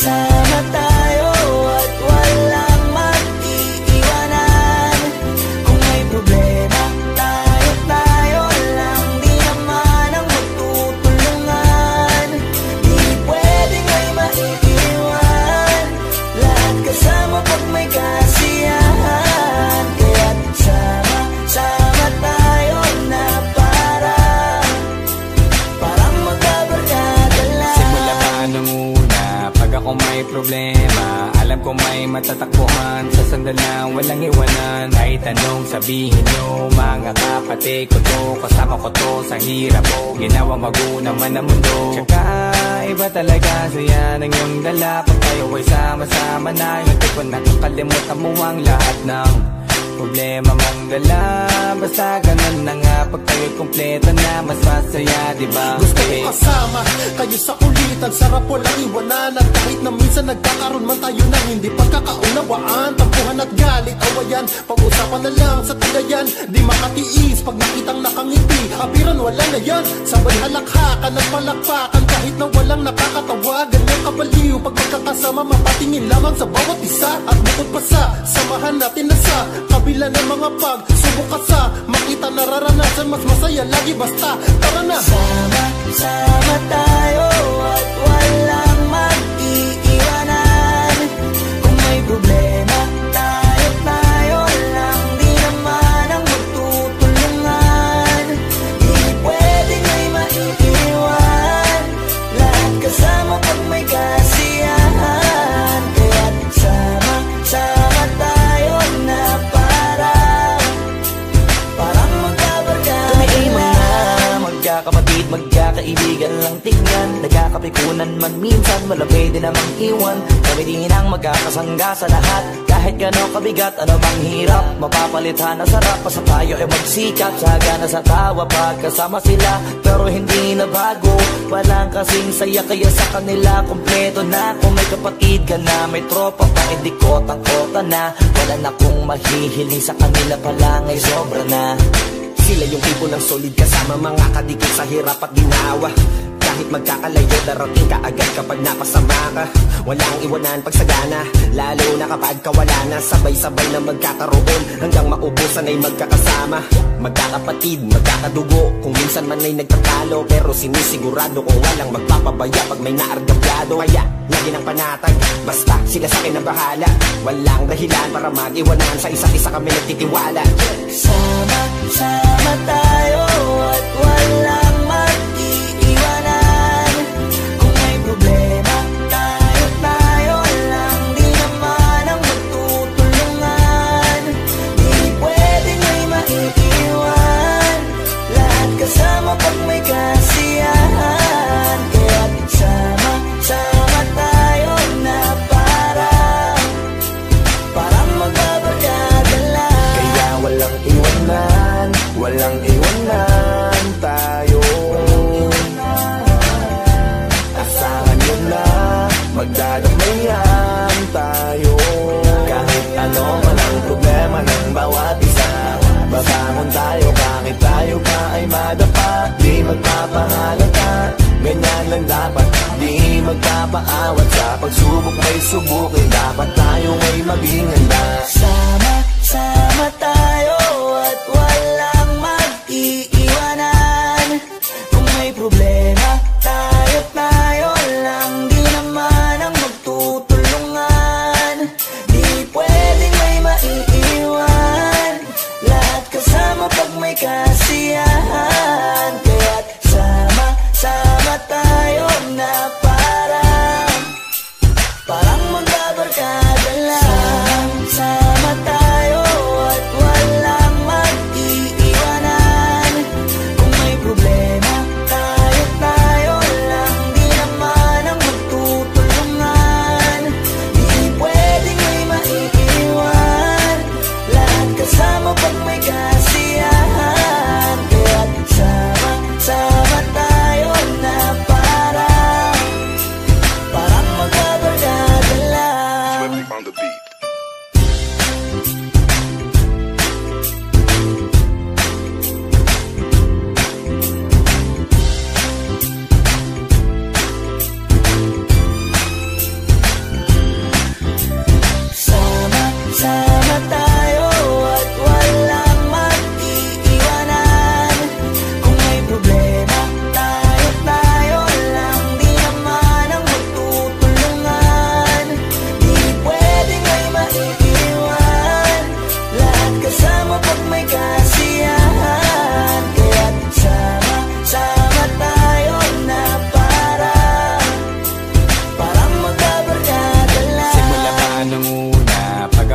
Sama tayo at walang mag-iiwanan. Kung may problema, tayo lang, di naman ang magtutulungan. Di pwedeng may maiiwan, lahat kasama pag may kasiyahan. Kaya't sama tayo na parang magkabarkada lang. Simula pa nung una, pag ako may problema, alam ko may matatakbuhan. Sa sandal lang, walang iwanan. Kahit anong sabihin nyo, mga kapatid ko to, kasama ko to sa hirap ko, ginawa magunang man ang mundo. Tsaka iba talaga saya ng iyong dala. Pag tayo ay sama-sama na, hindi ko nakakalimutan mo ang lahat ng problema mong dala. Basta ganun na nga, pag tayo'y kumpleto na, mas masaya, diba? Gusto ko kasama kayo sa kulitan, sarap walang iwanan. At kahit na minsan nagkakaroon man tayo ng hindi pagkakaunawaan, tampuhan at galit, awayan, pag-usapan na lang sa tagayan. Di makatiis pag nakitang nakangiti, apiran wala na yan. Sabay halakhakan at palakpakan, kahit na walang nakakatawa. Ganyan kabaliw pag magkakasama, mapatingin lamang sa bawat isa. At bukod pa sa samahan natin na sa kabila ng mga pagsubok ka sa makita nararanasan, mas masaya lagi basta tara na. Sama tayo at walang mag-iiwanan. Kung may problema, tayo lang, di naman ang magtutulungan. Di pwedeng may maiiwan, lahat kasama pag may kasiyahan. Kaya't sama tayo na parang magkabarkada. Kami ay magkakapatid, magkakaibigan lang tingnan. Nagkakapikunan man minsan, wala pwede namang iwan. Kami din ang magkakasangga sa lahat. Kahit gano'ng kabigat, ano bang hirap, mapapalitan na sarap. Basta tayo ay magsikap, sagana sa tawa pagkasama sila. Pero hindi na bago, walang kasing saya. Kaya sa kanila kompleto na. Kung may kapatid ka na, may tropa pa, hindi kotang-kota na. Wala na kong mahihiling sa kanila pa lang ay sobra na. Sila yung tipo ng solid kasama, mga kadikit sa hirap at ginawa. Kahit magkakalayo, darating ka agad kapag napasama ka. Walang iwanan pag sagana, lalo na kapag kawala na. Sabay-sabay na magkakaroon, hanggang maubusan ay magkakasama. Magkakapatid, magkakadugo, kung minsan man ay nagtatalo. Pero sinisigurado kung walang magpapabaya pag may naargabyado. Kaya, lagi ng panatag, basta sila sa akin ang bahala. Walang dahilan para mag-iwanan, sa isa't isa kami nagtitiwala. Sama tayo at walang mag-iiwanan. Kung may problema, tayo lang, di naman ang magtutulungan. Di pwedeng may maiiwan, lahat kasama pag may kasiyahan. Kaya't sama tayo na parang magbabarkada lang. Kaya walang iwanan tayo. Asahan nyo na, magdadamayan tayo. Kahit ano man ang problema ng bawat isa, babangon tayo kahit tayo pa ay madapa. Di magpapahalata, ganyan lang dapat. Di magpapaawat sa pagsubok, may subukin. Dapat tayo ay maging handa. Sama tayo at walang mag-iiwanan. Kung may problema, tayo lang, di naman ang magtutulungan. Di pwedeng may maiiwan, lahat kasama pag may kasiyahan. Kaya't sama tayo na parang magbabarkada lang.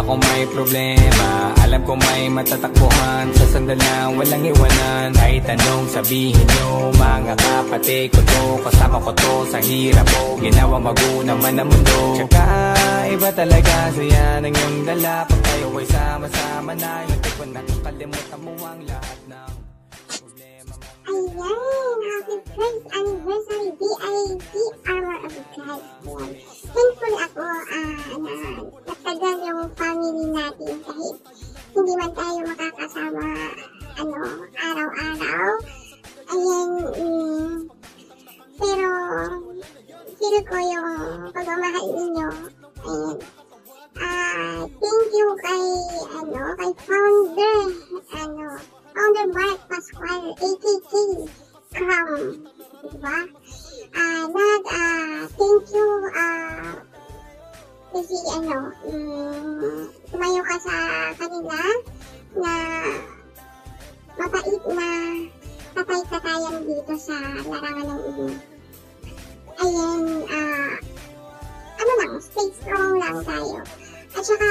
ako may problema, alam ko may matatakbuhan sa sandal na walang iwanan. Kahit anong sabihin nyo, mga kapatid ko to, kasama ko to sa hirap ko, ginawa mago naman ang mundo. Tsaka iba talaga saya ng iyong dala, pag tayo ay sama-sama na, yung tipo nakakalimutan mo ang lahat ng problema mo. Ayan, happy first anniversary DIT Armor of God. Ayan. Thankful ako na natagal yung family natin kahit hindi man tayo makakasama araw-araw. Ayan, pero feel ko yung pagmamahal ninyo. Ayan. Thank you kay Founder Mark Pascual, AKK Crown, diba? Thank you, kasi tumayo ka sa kanila na mapait na tatay-tatayan dito sa larangan ng inyo. Ayan, stay strong lang tayo. At saka,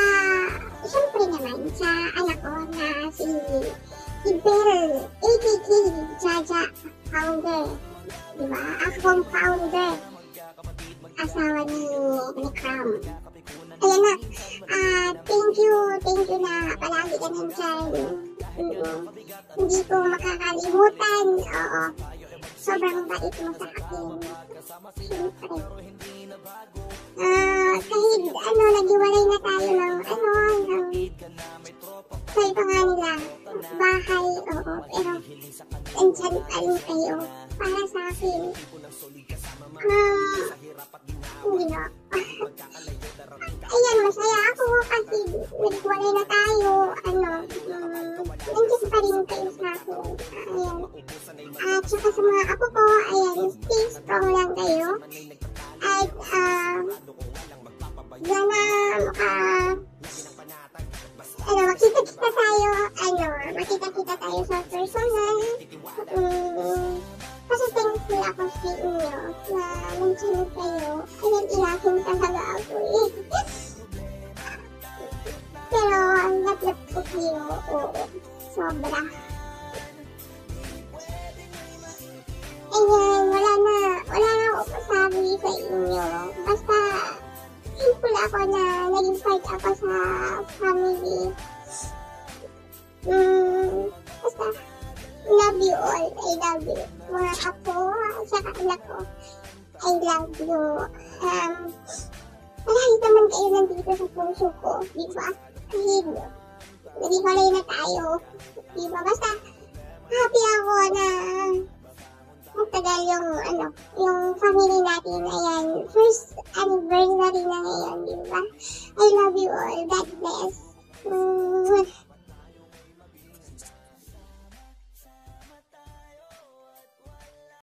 syempre naman, sa anak ko na si Ibel, AKK Jaja Founder, diba? Akong founder, asawa ni Cram. Ayan na, thank you na palagi ka nandyan. Hindi ko makakalimutan, oo. Sobrang bait mo sa akin. Siyempre. Kahit naghiwalay na tayo ng sabi pa nga nila, bahay, oo, pero andyan pa rin kayo para sa akin. Hindi na. Ayan, masaya ako kasi naghiwalay na tayo, nandiyan pa rin kayo sa akin. Ayan. At saka sa mga apo ko, ayan, stay strong lang kayo. At, makita-kita tayo sa personal. Kasi thankful ako sa inyo na nandiyan kayo. Ayan, ilahin talaga ako eh. Pero, love ko kayo, oo, sobra. Ayan, wala na ako masabi sa inyo. Basta, thankful ako na naging part ako sa family. Basta, love you all. I love you. Mga apo, saka anak ko. I love you. Marahit naman kayo nandito sa puso ko, diba? Kahit, naghiwalay na tayo. Diba? Basta, happy ako na matagal yung family natin. Ayan, first anniversary na ngayon, diba? I love you all. God bless.